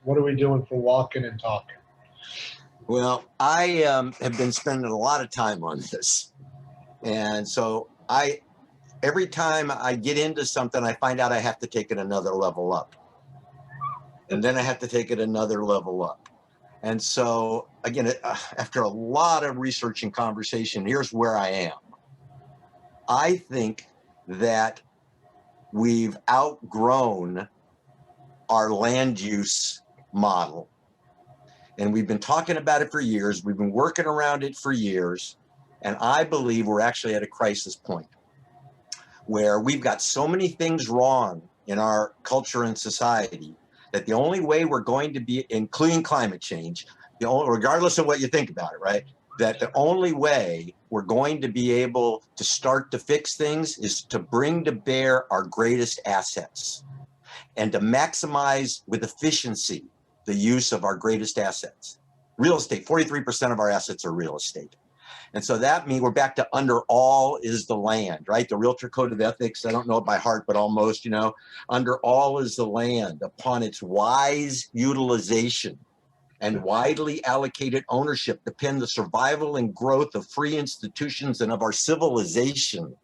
What are we doing for walking and talking? Well, I have been spending a lot of time on this. And so every time I get into something, I find out I have to take it another level up. And then I have to take it another level up. And so, again, after a lot of research and conversation, here's where I am. I think that we've outgrown our land use model. And we've been talking about it for years. We've been working around it for years. And I believe we're actually at a crisis point where we've got so many things wrong in our culture and society that the only way we're going to be, including climate change, regardless of what you think about it, right? That the only way we're going to be able to start to fix things is to bring to bear our greatest assets and to maximize with efficiency the use of our greatest assets. Real estate, 43% of our assets are real estate. And so that means we're back to under all is the land, right? The Realtor Code of Ethics, I don't know it by heart, but almost, under all is the land upon its wise utilization and widely allocated ownership depend the survival and growth of free institutions and of our civilization.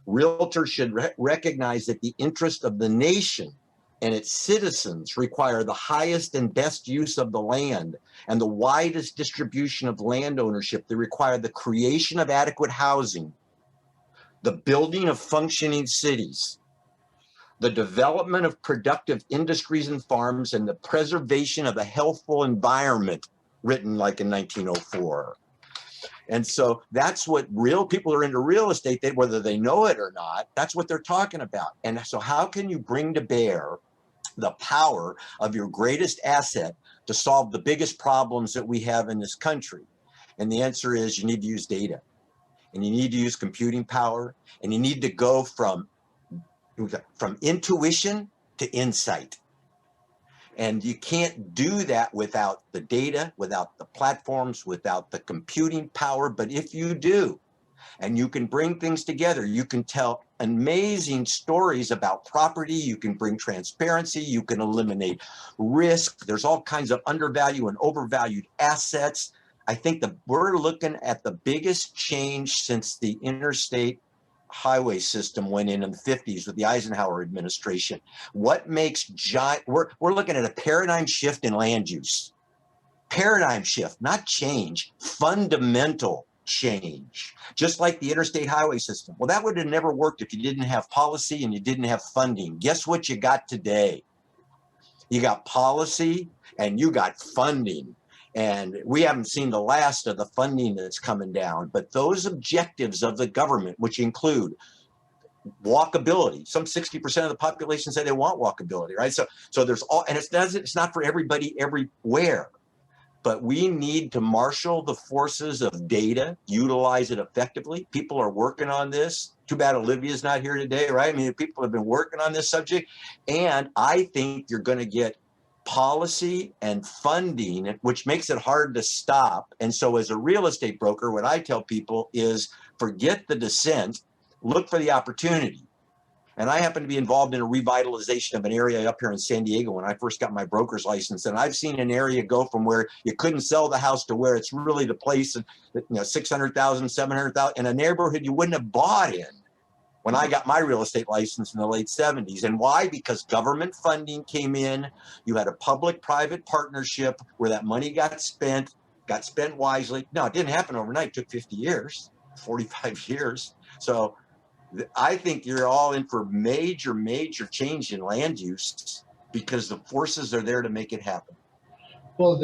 Realtors should recognize that the interest of the nation and its citizens require the highest and best use of the land and the widest distribution of land ownership. They require the creation of adequate housing, the building of functioning cities, the development of productive industries and farms, and the preservation of a healthful environment, written like in 1904. And so that's what real people are into real estate, whether they know it or not, that's what they're talking about. And so how can you bring to bear the power of your greatest asset to solve the biggest problems that we have in this country? And the answer is you need to use data, and you need to use computing power, and you need to go from intuition to insight. And you can't do that without the data, without the platforms, without the computing power. But if you do, and you can bring things together, you can tell amazing stories about property, you can bring transparency, you can eliminate risk. There's all kinds of undervalued and overvalued assets. I think that we're looking at the biggest change since the interstate highway system went in the 50s with the Eisenhower administration. What makes we're looking at a paradigm shift in land use. Paradigm shift, not change, fundamental change, just like the interstate highway system. Well, that would have never worked if you didn't have policy and you didn't have funding. Guess what you got today? You got policy and you got funding. And we haven't seen the last of the funding that's coming down, but those objectives of the government, which include walkability, some 60% of the population say they want walkability, right? So there's all, and it's not for everybody everywhere, but we need to marshal the forces of data, utilize it effectively. People are working on this. Too bad Olivia's not here today, right? I mean, people have been working on this subject, and I think you're going to get policy and funding, which makes it hard to stop. And so as a real estate broker, what I tell people is forget the dissent, look for the opportunity. And I happen to be involved in a revitalization of an area up here in San Diego when I first got my broker's license. And I've seen an area go from where you couldn't sell the house to where it's really the place, $600,000, $700,000 in a neighborhood you wouldn't have bought in when I got my real estate license in the late 70s. And why? Because government funding came in. You had a public-private partnership where that money got spent wisely. No, it didn't happen overnight. It took 50 years, 45 years. So I think you're all in for major, major change in land use because the forces are there to make it happen. Well,